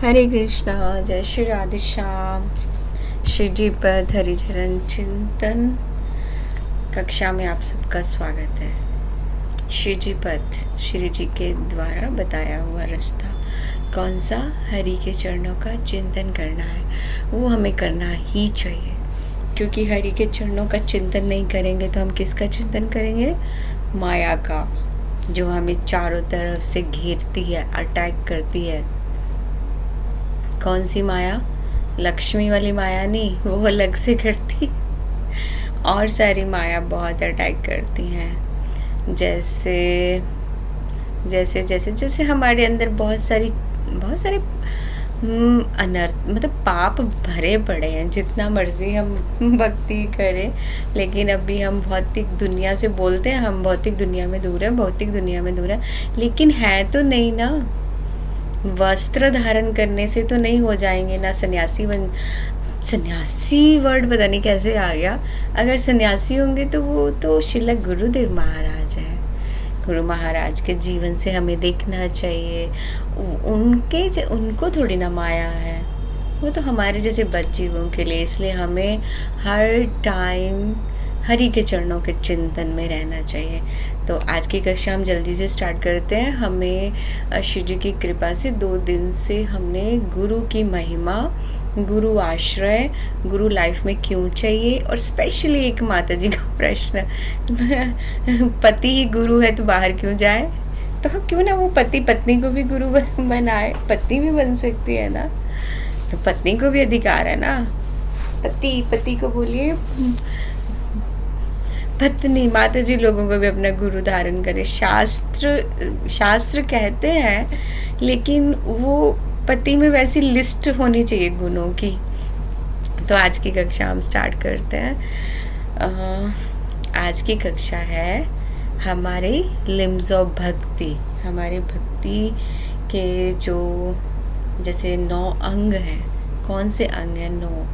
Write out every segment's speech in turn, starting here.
हरे कृष्णा। जय श्री राधे श्याम। श्री जी पद हरिचरण चिंतन कक्षा में आप सबका स्वागत है। श्री जी पद श्री जी के द्वारा बताया हुआ रास्ता कौन सा? हरि के चरणों का चिंतन करना है, वो हमें करना ही चाहिए, क्योंकि हरि के चरणों का चिंतन नहीं करेंगे तो हम किसका चिंतन करेंगे? माया का, जो हमें चारों तरफ से घेरती है, अटैक करती है। कौन सी माया? लक्ष्मी वाली माया नहीं, वो अलग से करती। और सारी माया बहुत अटैक करती हैं। जैसे जैसे जैसे जैसे हमारे अंदर बहुत सारे अनर्थ, मतलब पाप भरे पड़े हैं। जितना मर्जी हम भक्ति करें, लेकिन अभी हम भौतिक दुनिया से बोलते हैं, हम भौतिक दुनिया में दूर है, भौतिक दुनिया में दूर है, लेकिन है तो नहीं ना। वस्त्र धारण करने से तो नहीं हो जाएंगे ना। सन्यासी वर्ड पता नहीं कैसे आ गया। अगर सन्यासी होंगे तो वो तो श्रील गुरुदेव महाराज है। गुरु महाराज के जीवन से हमें देखना चाहिए। उनको थोड़ी ना माया है, वो तो हमारे जैसे बदजीवों के लिए। इसलिए हमें हर टाइम हरि के चरणों के चिंतन में रहना चाहिए। तो आज की कक्षा हम जल्दी से स्टार्ट करते हैं। हमें शिव जी की कृपा से 2 दिन से हमने गुरु की महिमा, गुरु आश्रय, गुरु लाइफ में क्यों चाहिए, और स्पेशली एक माता जी का प्रश्न, पति ही गुरु है तो बाहर क्यों जाए? तो क्यों ना वो पति पत्नी को भी गुरु बनाए, पत्नी भी बन सकती है ना। तो पत्नी को भी अधिकार है ना। पति को बोलिए पत्नी, माता जी लोगों को भी अपना गुरु धारण करे। शास्त्र कहते हैं, लेकिन वो पति में वैसी लिस्ट होनी चाहिए गुणों की। तो आज की कक्षा हम स्टार्ट करते हैं। आज की कक्षा है हमारे लिम्स ऑफ भक्ति। हमारे भक्ति के जो जैसे 9 अंग हैं, कौन से अंग हैं? 9।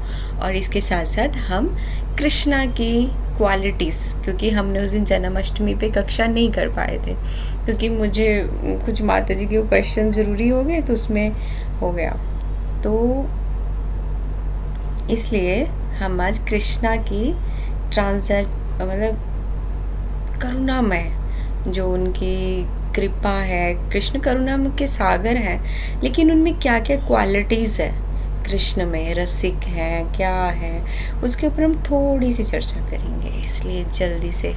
और इसके साथ साथ हम कृष्णा की क्वालिटीज़, क्योंकि हमने उस दिन जन्माष्टमी पे कक्षा नहीं कर पाए थे, क्योंकि मुझे कुछ माता जी के क्वेश्चन ज़रूरी हो गए, तो उसमें हो गया। तो इसलिए हम आज कृष्णा की मतलब करुणामय, जो उनकी कृपा है, कृष्ण करुणा के सागर हैं, लेकिन उनमें क्या क्या क्वालिटीज़ है कृष्ण में, रसिक है क्या है, उसके ऊपर हम थोड़ी सी चर्चा करेंगे। इसलिए जल्दी से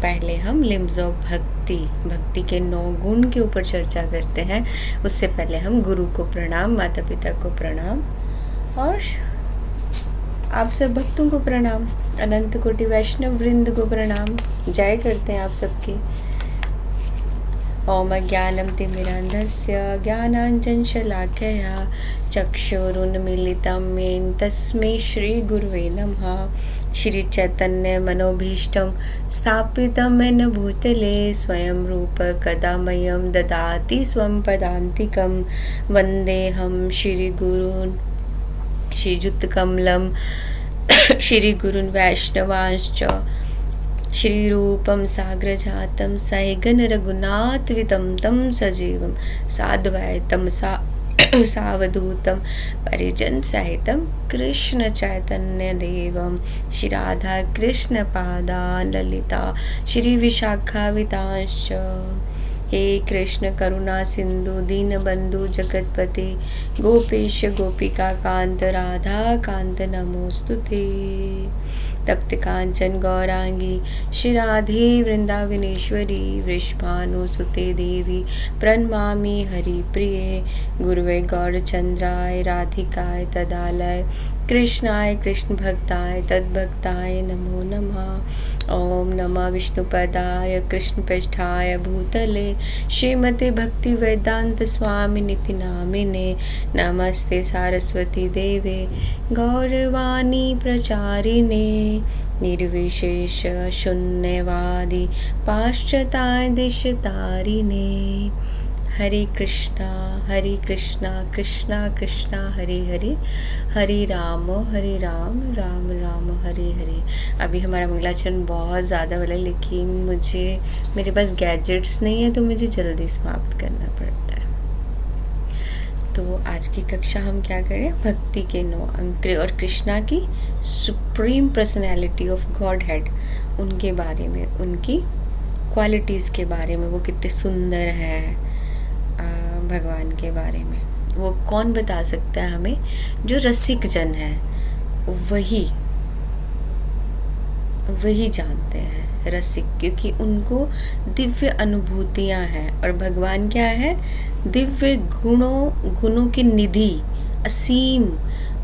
पहले हम लिम्स ऑफ भक्ति के 9 गुण के ऊपर चर्चा करते हैं। उससे पहले हम गुरु को प्रणाम, माता पिता को प्रणाम, और आप सब भक्तों को प्रणाम, अनंत कोटि वैष्णव वृंद को प्रणाम। जय करते हैं आप सबकी। ओम ज्ञानम तिमिरान्धस्य ज्ञानाञ्जनशलाकया चक्षुरुन्मीलितं येन तस्मै श्री गुरुवे नमः। श्री चैतन्य मनोभीष्टं स्थापितं येन भूतले स्वयं रूप कदा मह्यं ददाति स्वं पदान्तिकं। वन्देऽहं श्रीगुरून् श्रीयुतकमलं श्रीगुरून् वैष्णवांश्च श्रीरूपं साग्रजातं सहिगण रघुनाथवितं तं सजीवं साद्वैतं सावधूतं परिजन सहितं कृष्ण चैतन्य देवं श्री राधा कृष्ण पादान् ललिता श्री विशाखावितांश्च। हे कृष्ण करुणा सिंधु दीनबंधु जगतपते गोपेश गोपिका कांत राधा कांत नमोस्तुते। तप्त कांचन गौरांगी श्री राधे वृंदावनेश्वरी वृषभानुसुते देवी प्रणमामि हरिप्रिये। गुरुवे गौरचंद्राय राधिकाय तदालय कृष्णाय कृष्ण भक्ताय तद्भक्ताय नमो नमः। ओम नमः विष्णुपदाय कृष्णपृष्ठाय भूतले श्रीमते भक्ति वेदांत स्वामिनिति नामिने। नमस्ते सारस्वती देवे गौरवाणी प्रचारिणे निर्विशेष शून्यवादी पाश्चात्य दिशतारिणे। हरे कृष्णा कृष्णा कृष्णा हरे हरे, हरे राम राम राम हरे हरे। अभी हमारा मंगलाचरण बहुत ज़्यादा वाला है, लेकिन मेरे पास गैजेट्स नहीं है, तो मुझे जल्दी समाप्त करना पड़ता है। तो आज की कक्षा हम क्या करें, भक्ति के 9 अंक और कृष्णा की supreme personality of God head, उनके बारे में, उनकी क्वालिटीज़ के बारे में, वो कितने सुंदर हैं, भगवान के बारे में। वो कौन बता सकता है हमें? जो रसिक जन है वही जानते हैं, रसिक, क्योंकि उनको दिव्य अनुभूतियाँ हैं। और भगवान क्या है? दिव्य गुणों की निधि, असीम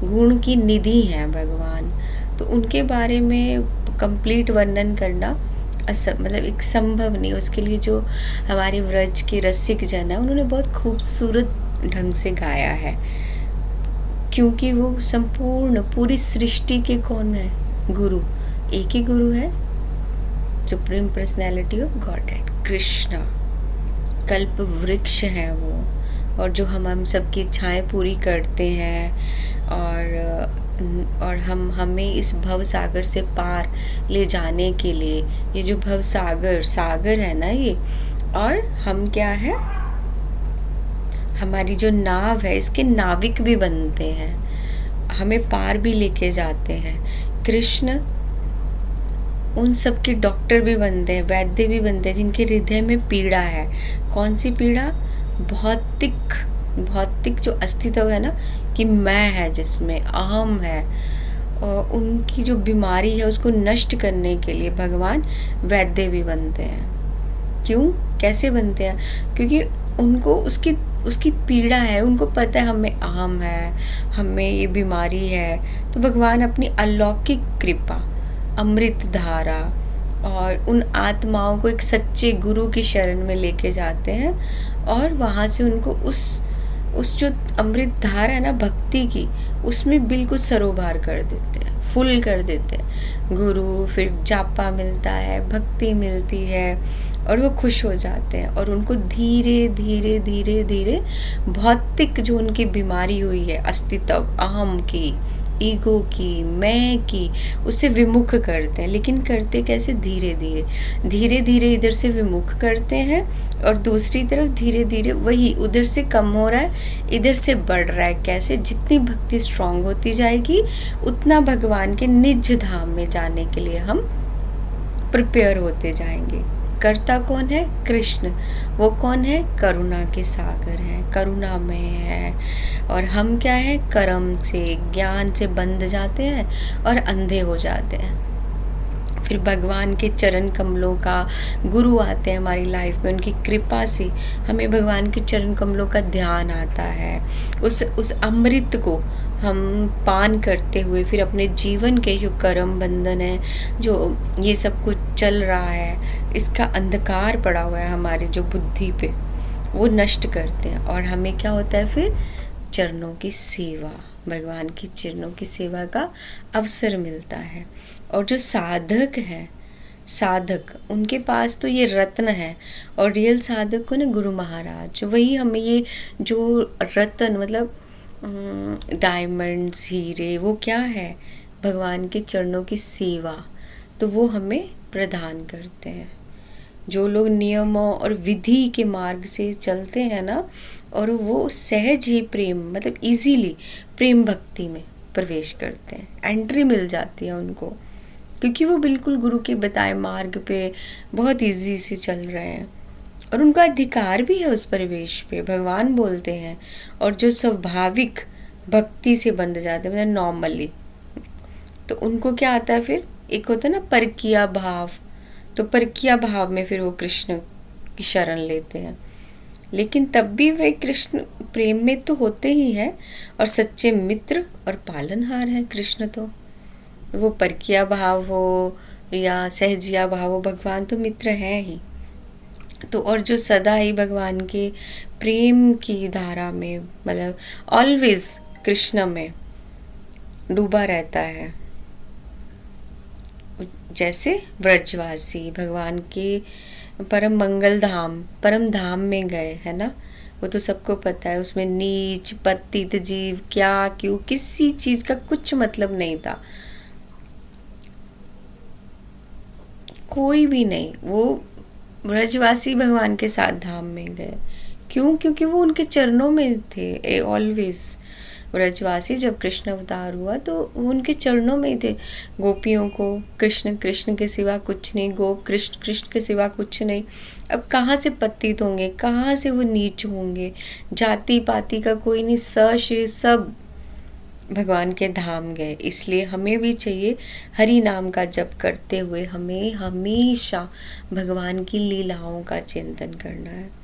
गुण की निधि हैं भगवान। तो उनके बारे में कंप्लीट वर्णन करना मतलब एक संभव नहीं। उसके लिए जो हमारे व्रज के रसिक जन है, उन्होंने बहुत खूबसूरत ढंग से गाया है, क्योंकि वो संपूर्ण पूरी सृष्टि के कौन है? गुरु, एक ही गुरु है, supreme personality of godhead, Krishna. कल्प वृक्ष है वो, और जो हम सबकी इच्छाएं पूरी करते हैं, और हमें इस भव सागर से पार ले जाने के लिए, ये जो भव सागर है ना ये, और हम क्या है, हमारी जो नाव है, इसके नाविक भी बनते हैं, हमें पार भी लेके जाते हैं। कृष्ण उन सब के डॉक्टर भी बनते हैं, वैद्य भी बनते हैं, जिनके हृदय में पीड़ा है। कौन सी पीड़ा? भौतिक जो अस्तित्व है ना, कि मैं है, जिसमें अहम है, और उनकी जो बीमारी है उसको नष्ट करने के लिए भगवान वैद्य भी बनते हैं। क्यों? कैसे बनते हैं? क्योंकि उनको उसकी पीड़ा है, उनको पता है हमें अहम है, हमें ये बीमारी है। तो भगवान अपनी अलौकिक कृपा, अमृत धारा, और उन आत्माओं को एक सच्चे गुरु की शरण में लेके जाते हैं, और वहाँ से उनको उस जो अमृत धारा है ना भक्ति की, उसमें बिल्कुल सरोबार कर देते हैं, फुल कर देते हैं गुरु। फिर जापा मिलता है, भक्ति मिलती है, और वो खुश हो जाते हैं, और उनको धीरे धीरे धीरे धीरे भौतिक जो उनकी बीमारी हुई है, अस्तित्व, अहम की, ईगो की, मैं की, उससे विमुख करते हैं। लेकिन करते कैसे? धीरे धीरे इधर से विमुख करते हैं, और दूसरी तरफ धीरे धीरे वही उधर से कम हो रहा है, इधर से बढ़ रहा है। कैसे? जितनी भक्ति स्ट्रांग होती जाएगी, उतना भगवान के निज धाम में जाने के लिए हम प्रिपेयर होते जाएंगे। कर्ता कौन है? कृष्ण। वो कौन है? करुणा के सागर हैं, करुणामय है। और हम क्या है? कर्म से, ज्ञान से बंध जाते हैं और अंधे हो जाते हैं। फिर भगवान के चरण कमलों का गुरु आते हैं हमारी लाइफ में, उनकी कृपा से हमें भगवान के चरण कमलों का ध्यान आता है। उस अमृत को हम पान करते हुए फिर अपने जीवन के जो कर्म बंधन है, जो ये सब कुछ चल रहा है, इसका अंधकार पड़ा हुआ है हमारी जो बुद्धि पे, वो नष्ट करते हैं। और हमें क्या होता है फिर? चरणों की सेवा, भगवान की चरणों की सेवा का अवसर मिलता है। और जो साधक है, उनके पास तो ये रत्न है, और रियल साधक को ना गुरु महाराज, वही हमें ये जो रत्न मतलब डायमंड्स, हीरे, वो क्या है? भगवान के चरणों की सेवा, तो वो हमें प्रदान करते हैं। जो लोग नियमों और विधि के मार्ग से चलते हैं ना, और वो सहज ही प्रेम मतलब इजीली प्रेम भक्ति में प्रवेश करते हैं, एंट्री मिल जाती है उनको, क्योंकि वो बिल्कुल गुरु के बताए मार्ग पे बहुत इजी से चल रहे हैं, और उनका अधिकार भी है उस प्रवेश पे, भगवान बोलते हैं। और जो स्वाभाविक भक्ति से बंध जाते हैं, मतलब नॉर्मली, तो उनको क्या आता है फिर? एक होता है ना परकीय भाव, तो परकीय भाव में फिर वो कृष्ण की शरण लेते हैं। लेकिन तब भी वे कृष्ण प्रेम में तो होते ही हैं, और सच्चे मित्र और पालनहार हैं कृष्ण। तो वो परकीय भाव हो या सहजिया भाव हो, भगवान तो मित्र हैं ही। तो और जो सदा ही भगवान के प्रेम की धारा में, मतलब ऑलवेज कृष्ण में डूबा रहता है, जैसे व्रजवासी भगवान के परम मंगल धाम, परम धाम में गए, है ना। वो तो सबको पता है, उसमें नीच पतित जीव क्या क्यों किसी चीज का कुछ मतलब नहीं था, कोई भी नहीं। वो ब्रजवासी भगवान के साथ धाम में गए। क्यों? क्योंकि वो उनके चरणों में थे ऑलवेज। ब्रजवासी जब कृष्ण अवतार हुआ तो वो उनके चरणों में ही थे। गोपियों को कृष्ण कृष्ण के सिवा कुछ नहीं, गोप कृष्ण कृष्ण के सिवा कुछ नहीं। अब कहाँ से पतित होंगे, कहाँ से वो नीच होंगे? जाति पाति का कोई नहीं, सश्री सब भगवान के धाम गए। इसलिए हमें भी चाहिए हरि नाम का जप करते हुए हमें हमेशा भगवान की लीलाओं का चिंतन करना है।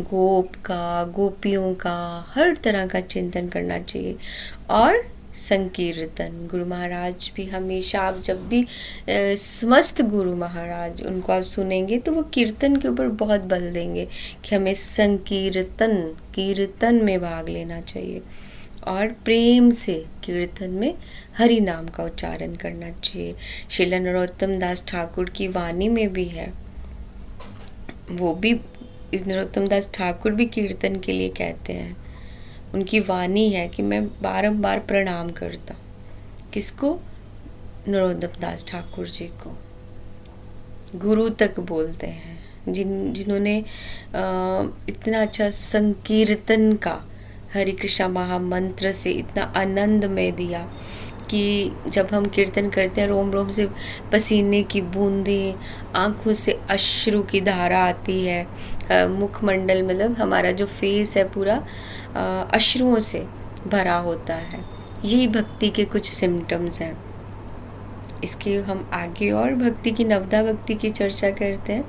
गोप का, गोपियों का, हर तरह का चिंतन करना चाहिए। और संकीर्तन, गुरु महाराज भी हमेशा, आप जब भी समस्त गुरु महाराज उनको आप सुनेंगे तो वो कीर्तन के ऊपर बहुत बल देंगे कि हमें कीर्तन में भाग लेना चाहिए और प्रेम से कीर्तन में हरि नाम का उच्चारण करना चाहिए। श्रील नरोत्तम दास ठाकुर की वाणी में भी है, वो भी नरोत्तम दास ठाकुर भी कीर्तन के लिए कहते हैं। उनकी वाणी है कि मैं बारंबार प्रणाम करता हूँ। किसको? नरोत्तम दास ठाकुर जी को। गुरु तक बोलते हैं जिन्होंने इतना अच्छा संकीर्तन का हरे कृष्णा महामंत्र से इतना आनंद में दिया कि जब हम कीर्तन करते हैं रोम रोम से पसीने की बूंदें, आंखों से अश्रु की धारा आती है, मुखमंडल मतलब हमारा जो फेस है पूरा अश्रुओं से भरा होता है। यही भक्ति के कुछ सिम्टम्स हैं। इसके हम आगे और भक्ति की, नवदा भक्ति की चर्चा करते हैं।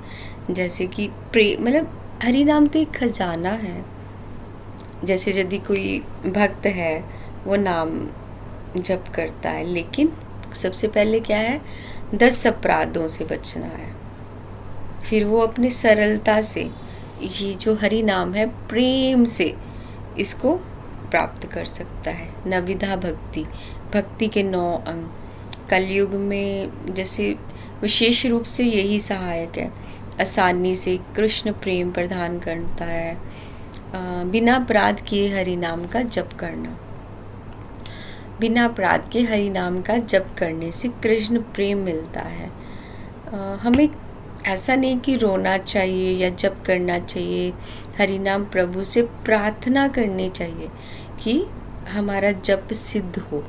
जैसे कि मतलब हरि नाम तो एक खजाना है। जैसे यदि कोई भक्त है वो नाम जप करता है, लेकिन सबसे पहले क्या है, 10 अपराधों से बचना है। फिर वो अपनी सरलता से ये जो हरि नाम है प्रेम से इसको प्राप्त कर सकता है। नविधा भक्ति, भक्ति के 9 अंग कलयुग में जैसे विशेष रूप से यही सहायक है। आसानी से कृष्ण प्रेम प्रदान करता है। बिना अपराध किए हरि नाम का जप करना, बिना अपराध के हरि नाम का जप करने से कृष्ण प्रेम मिलता है। हमें ऐसा नहीं कि रोना चाहिए या जप करना चाहिए। हरि नाम प्रभु से प्रार्थना करनी चाहिए कि हमारा जप सिद्ध हो,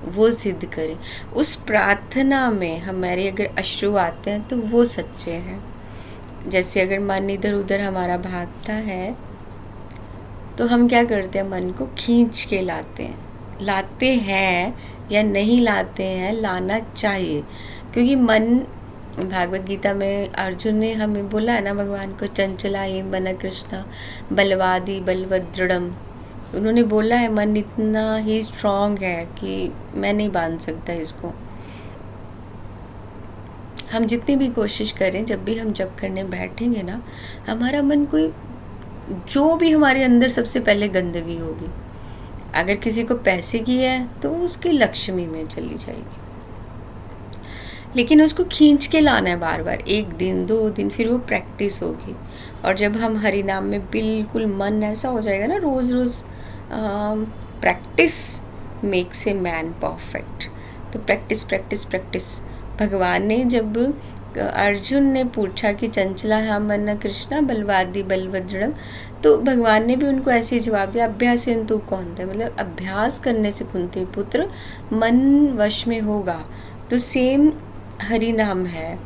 वो सिद्ध करे। उस प्रार्थना में हमारे अगर अश्रु आते हैं तो वो सच्चे हैं। जैसे अगर मन इधर उधर हमारा भागता है तो हम क्या करते हैं, मन को खींच के लाते हैं या नहीं लाते हैं, लाना चाहिए। क्योंकि मन, भागवत गीता में अर्जुन ने हमें बोला है ना भगवान को, चंचला ये मन कृष्णा बलवादी बलवद दृढ़म। उन्होंने बोला है मन इतना ही स्ट्रॉन्ग है कि मैं नहीं बांध सकता इसको। हम जितनी भी कोशिश करें, जब भी हम जप करने बैठेंगे ना, हमारा मन कोई जो भी हमारे अंदर सबसे पहले गंदगी होगी, अगर किसी को पैसे की है तो उसकी लक्ष्मी में चली जाएगी। लेकिन उसको खींच के लाना है बार बार, 1 दिन 2 दिन, फिर वो प्रैक्टिस होगी। और जब हम हरि नाम में बिल्कुल मन ऐसा हो जाएगा ना, रोज़ रोज़ practice makes a man perfect. तो प्रैक्टिस प्रैक्टिस प्रैक्टिस। भगवान ने जब अर्जुन ने पूछा कि चंचला है मन कृष्णा बलवादी बलवज्रम, तो भगवान ने भी उनको ऐसे ही जवाब दिया, अभ्यासेन तू कौनते, मतलब अभ्यास करने से कुंती पुत्र मन वश में होगा। तो सेम हरि नाम है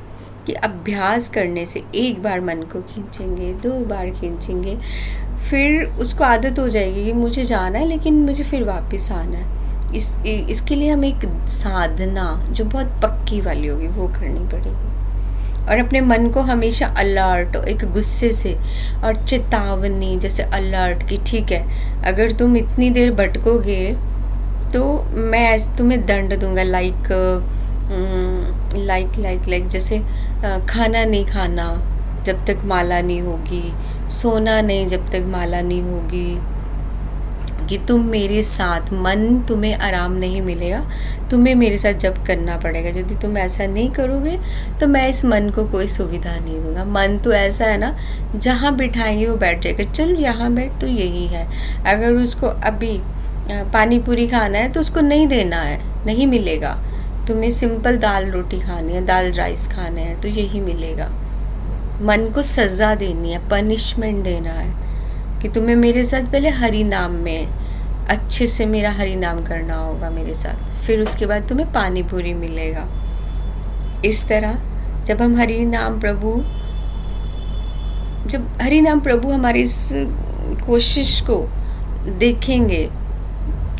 कि अभ्यास करने से 1 बार मन को खींचेंगे, 2 बार खींचेंगे, फिर उसको आदत हो जाएगी कि मुझे जाना है लेकिन मुझे फिर वापस आना है। इसके लिए हमें एक साधना जो बहुत पक्की वाली होगी वो करनी पड़ेगी। और अपने मन को हमेशा अलर्ट, एक गुस्से से और चेतावनी जैसे अलर्ट कि ठीक है, अगर तुम इतनी देर भटकोगे तो मैं तुम्हें दंड दूंगा। लाइक जैसे खाना नहीं खाना जब तक माला नहीं होगी, सोना नहीं जब तक माला नहीं होगी, कि तुम मेरे साथ, मन तुम्हें आराम नहीं मिलेगा, तुम्हें मेरे साथ जप करना पड़ेगा। यदि तुम ऐसा नहीं करोगे तो मैं इस मन को कोई सुविधा नहीं दूंगा। मन तो ऐसा है ना, जहाँ बिठाएंगे वो बैठ जाएगा, चल यहाँ बैठ, तो यही है। अगर उसको अभी पानी पूरी खाना है तो उसको नहीं देना है, नहीं मिलेगा। तुम्हें सिंपल दाल रोटी खानी है, दाल राइस खाने हैं तो यही मिलेगा। मन को सज़ा देनी है, पनिशमेंट देना है कि तुम्हें मेरे साथ पहले हरि नाम में अच्छे से मेरा हरि नाम करना होगा मेरे साथ, फिर उसके बाद तुम्हें पानी पूरी मिलेगा। इस तरह जब हम हरि नाम प्रभु हमारी इस कोशिश को देखेंगे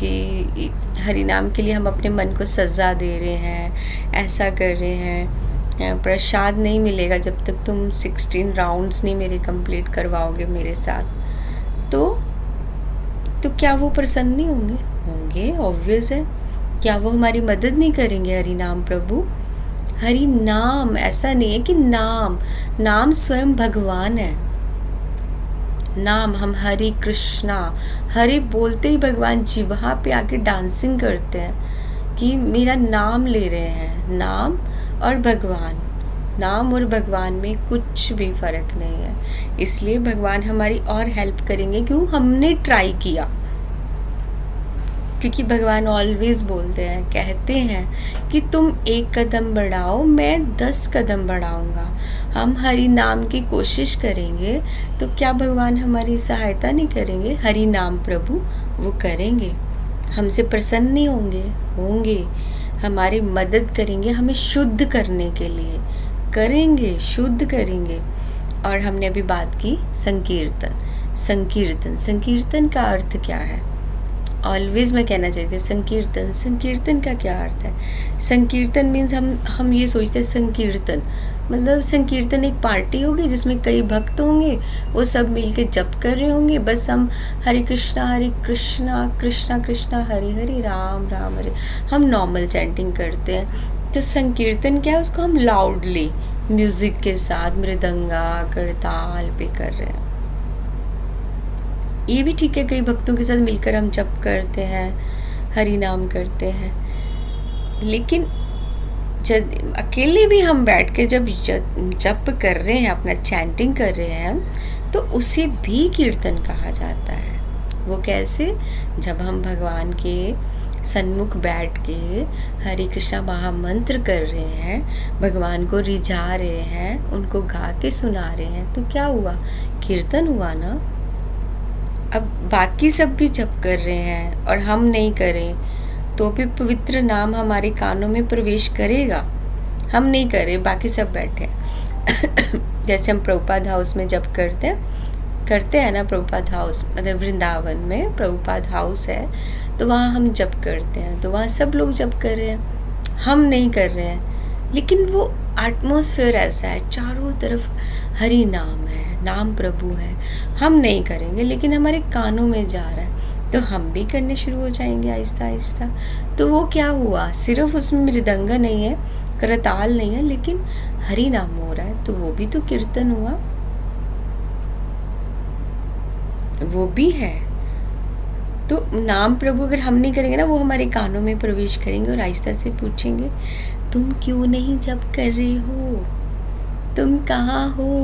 कि हरि नाम के लिए हम अपने मन को सज़ा दे रहे हैं, ऐसा कर रहे हैं, प्रसाद नहीं मिलेगा जब तक तुम 16 राउंड्स नहीं मेरे कंप्लीट करवाओगे मेरे साथ, तो क्या वो प्रसन्न नहीं होंगे? ऑब्वियस है। क्या वो हमारी मदद नहीं करेंगे? हरि नाम प्रभु, हरि नाम ऐसा नहीं है कि नाम स्वयं भगवान है। नाम, हम हरि कृष्णा, हरि बोलते ही भगवान जी वहाँ पे आके डांसिंग करते हैं कि मेरा नाम ले रहे हैं। नाम और भगवान में कुछ भी फर्क नहीं है। इसलिए भगवान हमारी और हेल्प करेंगे, क्यों? हमने ट्राई किया। क्योंकि भगवान ऑलवेज बोलते हैं, कहते हैं कि तुम 1 कदम बढ़ाओ, मैं 10 कदम बढ़ाऊंगा। हम हरि नाम की कोशिश करेंगे तो क्या भगवान हमारी सहायता नहीं करेंगे? हरि नाम प्रभु वो करेंगे, हमसे प्रसन्न नहीं होंगे, हमारी मदद करेंगे, हमें शुद्ध करने के लिए शुद्ध करेंगे। और हमने अभी बात की संकीर्तन का अर्थ क्या है? ऑलवेज मैं कहना चाहती हूँ संकीर्तन का क्या अर्थ है? संकीर्तन मीन्स हम ये सोचते हैं संकीर्तन मतलब संकीर्तन एक पार्टी होगी जिसमें कई भक्त होंगे, वो सब मिलके जप कर रहे होंगे। बस हम हरे कृष्णा कृष्णा कृष्णा हरे हरे राम राम हरे, हम नॉर्मल चैंटिंग करते हैं। तो संकीर्तन क्या है? उसको हम लाउडली म्यूजिक के साथ मृदंगा करताल पे कर रहे हैं। ये भी ठीक है, कई भक्तों के साथ मिलकर हम जप करते हैं, हरि नाम करते हैं। लेकिन जब अकेले भी हम बैठ के जब जप कर रहे हैं, अपना चैंटिंग कर रहे हैं, तो उसे भी कीर्तन कहा जाता है। वो कैसे? जब हम भगवान के सन्मुख बैठ के हरे कृष्णा महामंत्र कर रहे हैं, भगवान को रिझा रहे हैं, उनको गा के सुना रहे हैं, तो क्या हुआ? कीर्तन हुआ ना। अब बाकी सब भी जप कर रहे हैं और हम नहीं करें तो भी पवित्र नाम हमारे कानों में प्रवेश करेगा? हम नहीं करें, बाकी सब बैठे हैं। जैसे हम प्रभुपाद हाउस में जप करते हैं ना, प्रभुपाद हाउस मतलब वृंदावन में प्रभुपाद हाउस है, तो वहाँ हम जप करते हैं, तो वहाँ सब लोग जप कर रहे हैं, हम नहीं कर रहे हैं। लेकिन वो एटमॉस्फेयर ऐसा है, चारों तरफ हरि नाम है, नाम प्रभु है, हम नहीं करेंगे लेकिन हमारे कानों में जा रहा है, तो हम भी करने शुरू हो जाएंगे आहिस्ता आहिस्ता। तो वो क्या हुआ? सिर्फ उसमें मृदंगा नहीं है, करताल नहीं है, लेकिन हरि नाम हो रहा है, तो वो भी तो कीर्तन हुआ, वो भी है। तो नाम प्रभु अगर हम नहीं करेंगे ना, वो हमारे कानों में प्रवेश करेंगे और आहिस्ता से पूछेंगे, तुम क्यों नहीं जप कर रहे हो? तुम कहाँ हो?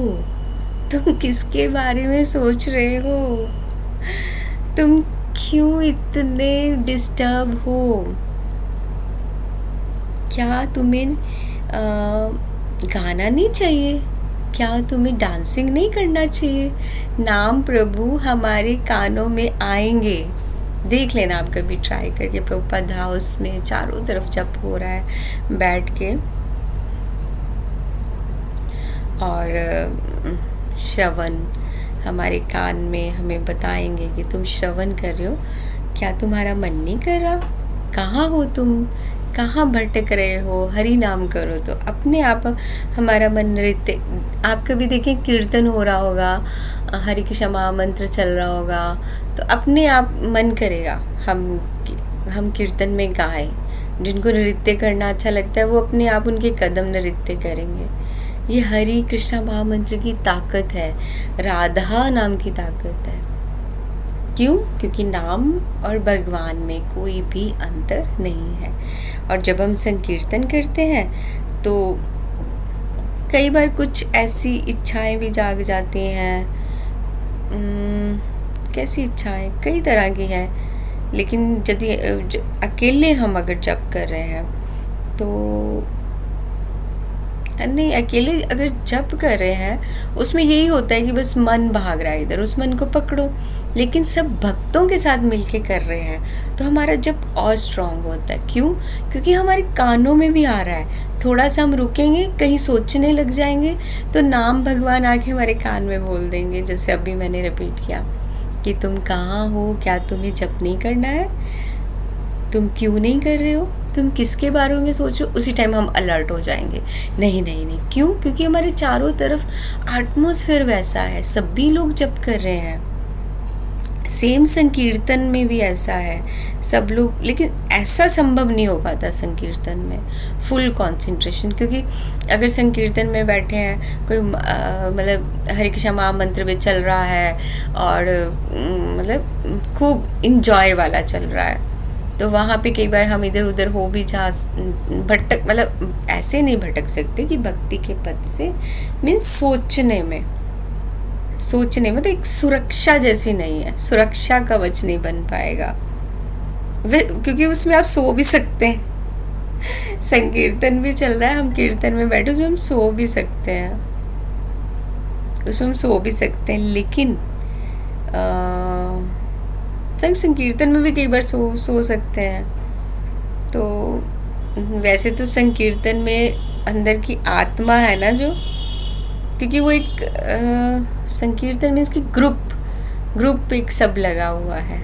तुम किसके बारे में सोच रहे हो? तुम क्यों इतने डिस्टर्ब हो? क्या तुम्हें गाना नहीं चाहिए? क्या तुम्हें डांसिंग नहीं करना चाहिए? नाम प्रभु हमारे कानों में आएंगे। देख लेना आप कभी ट्राई करके, प्रभुपाद हाउस में चारों तरफ जप हो रहा है बैठ के, और श्रवण हमारे कान में हमें बताएंगे कि तुम श्रवण कर रहे हो, क्या तुम्हारा मन नहीं कर रहा? कहाँ हो तुम? कहाँ भटक रहे हो? हरि नाम करो तो अपने आप हमारा मन नृत्य। आप कभी देखें कीर्तन हो रहा होगा, हरि कृष्ण महामंत्र चल रहा होगा, तो अपने आप मन करेगा हम कीर्तन में गाएं। जिनको नृत्य करना अच्छा लगता है वो अपने आप उनके कदम नृत्य करेंगे। ये हरि कृष्ण महामंत्र की ताकत है, राधा नाम की ताकत है। क्यों? क्योंकि नाम और भगवान में कोई भी अंतर नहीं है। और जब हम संकीर्तन करते हैं तो कई बार कुछ ऐसी इच्छाएं भी जाग जाती हैं। कैसी इच्छाएं? कई तरह की हैं, लेकिन यदि अकेले हम अगर जप कर रहे हैं तो नहीं, अकेले अगर जप कर रहे हैं उसमें यही होता है कि बस मन भाग रहा है इधर, उस मन को पकड़ो। लेकिन सब भक्तों के साथ मिलके कर रहे हैं तो हमारा जप और स्ट्रांग होता है। क्यों? क्योंकि हमारे कानों में भी आ रहा है। थोड़ा सा हम रुकेंगे, कहीं सोचने लग जाएंगे तो नाम भगवान आके हमारे कान में बोल देंगे, जैसे अभी मैंने रिपीट किया कि तुम कहाँ हो, क्या तुम्हें जप नहीं करना है, तुम क्यों नहीं कर रहे हो, तुम किसके बारे में सोचो। उसी टाइम हम अलर्ट हो जाएंगे, नहीं नहीं नहीं। क्यों? क्योंकि हमारे चारों तरफ एटमॉस्फेयर वैसा है, सभी लोग जप कर रहे हैं। सेम संकीर्तन में भी ऐसा है, सब लोग, लेकिन ऐसा संभव नहीं हो पाता संकीर्तन में फुल कंसंट्रेशन। क्योंकि अगर संकीर्तन में बैठे हैं, कोई मतलब हरे कृष्ण महामंत्र भी चल रहा है और मतलब खूब इंजॉय वाला चल रहा है, तो वहाँ पे कई बार हम इधर उधर हो भी जा भटक, मतलब ऐसे नहीं भटक सकते कि भक्ति के पद से, मीन्स सोचने में तो एक सुरक्षा जैसी नहीं है, सुरक्षा कवच नहीं बन पाएगा क्योंकि उसमें आप सो भी सकते हैं। संकीर्तन भी चल रहा है, हम कीर्तन में बैठे, उसमें हम सो भी सकते हैं, लेकिन संकीर्तन में भी कई बार सो सकते हैं। तो वैसे तो संकीर्तन में अंदर की आत्मा है ना जो, क्योंकि वो एक संकीर्तन में इसकी ग्रुप एक सब लगा हुआ है।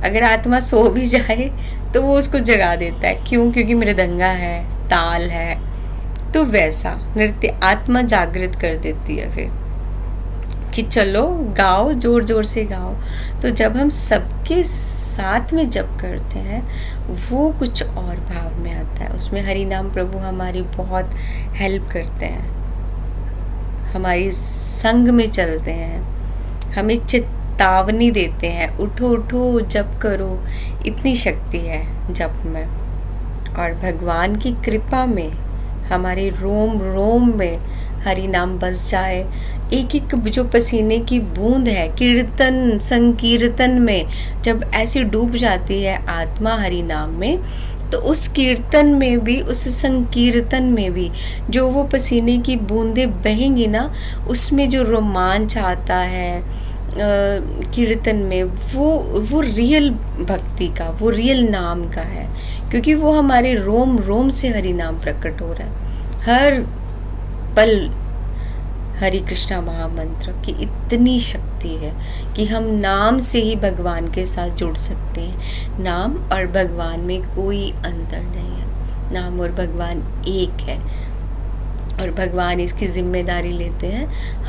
अगर आत्मा सो भी जाए तो वो उसको जगा देता है। क्यों? क्योंकि मृदंगा है, ताल है, तो वैसा नृत्य आत्मा जागृत कर देती है फिर कि चलो गाओ, जोर जोर से गाओ। तो जब हम सबके साथ में जप करते हैं वो कुछ और भाव में आता है। उसमें हरि नाम प्रभु हमारी बहुत हेल्प करते हैं, हमारी संग में चलते हैं, हमें चेतावनी देते हैं, उठो उठो जप करो। इतनी शक्ति है जप में। और भगवान की कृपा में हमारे रोम रोम में हरि नाम बस जाए। एक एक जो पसीने की बूंद है कीर्तन संकीर्तन में जब ऐसी डूब जाती है आत्मा हरि नाम में, तो उस कीर्तन में भी, उस संकीर्तन में भी जो वो पसीने की बूंदें बहेंगी ना, उसमें जो रोमांच आता है कीर्तन में, वो रियल भक्ति का, वो रियल नाम का है। क्योंकि वो हमारे रोम रोम से हरि नाम प्रकट हो रहा है। हर पल हरे कृष्णा महामंत्र की इतनी शक्ति है कि हम नाम से ही भगवान के साथ जुड़ सकते हैं। नाम और भगवान में कोई अंतर नहीं है, नाम और भगवान एक है। और भगवान इसकी जिम्मेदारी लेते हैं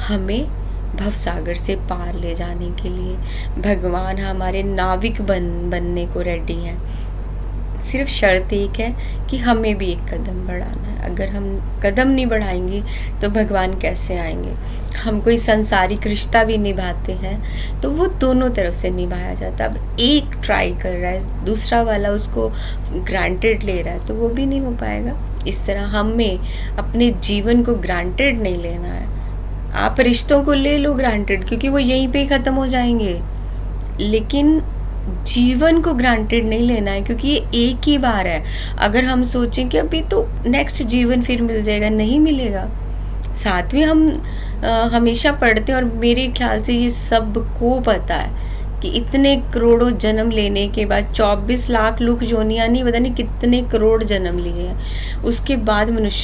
हमें भवसागर से पार ले जाने के लिए। भगवान हमारे नाविक बनने को रेडी हैं। सिर्फ शर्त एक है कि हमें भी एक कदम बढ़ाना है। अगर हम कदम नहीं बढ़ाएंगे तो भगवान कैसे आएंगे। हम कोई संसारिक रिश्ता भी निभाते हैं तो वो दोनों तरफ से निभाया जाता है। अब एक ट्राई कर रहा है, दूसरा वाला उसको ग्रांटेड ले रहा है, तो वो भी नहीं हो पाएगा। इस तरह हमें अपने जीवन को ग्रांटेड नहीं लेना है। आप रिश्तों को ले लो ग्रांटेड, क्योंकि वो यहीं पे ही ख़त्म हो जाएंगे, लेकिन जीवन को ग्रांटेड नहीं लेना है, क्योंकि ये एक ही बार है। अगर हम सोचें कि अभी तो नेक्स्ट जीवन फिर मिल जाएगा, नहीं मिलेगा। साथ में हम हमेशा पढ़ते हैं, और मेरे ख्याल से ये सबको पता है कि इतने करोड़ों जन्म लेने के बाद 24 लाख लुक जोनियां नहीं, पता नहीं कितने करोड़ जन्म लिए हैं, उसके बाद मनुष्य